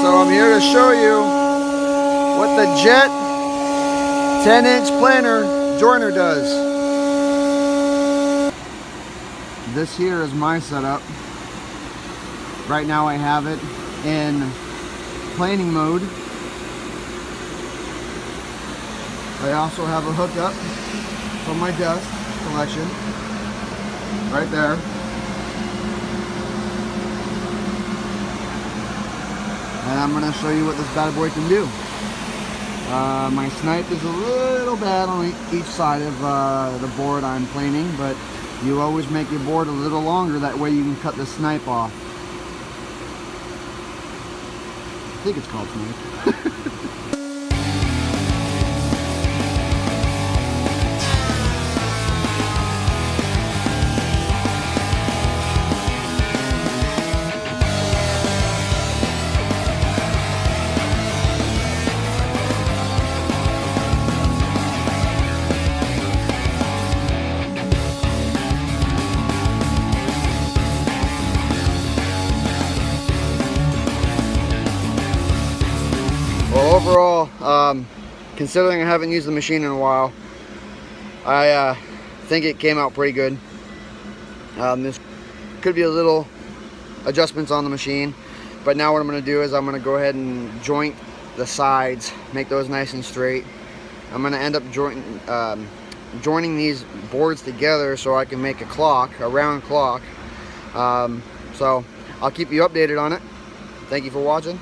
So I'm here to show you what the Jet 10-inch planer joiner does. This here is my setup. Right now I have it in planing mode. I also have a hookup from my desk collection right there. And I'm going to show you what this bad boy can do. My snipe is a little bad on each side of the board I'm planing, but you always make your board a little longer, that way you can cut the snipe off. I think it's called snipe. Well, overall, considering I haven't used the machine in a while, I think it came out pretty good. This could be a little adjustments on the machine, but now what I'm going to do is I'm going to go ahead and joint the sides, make those nice and straight. I'm going to end up joining these boards together so I can make a clock, a round clock. So I'll keep you updated on it. Thank you for watching.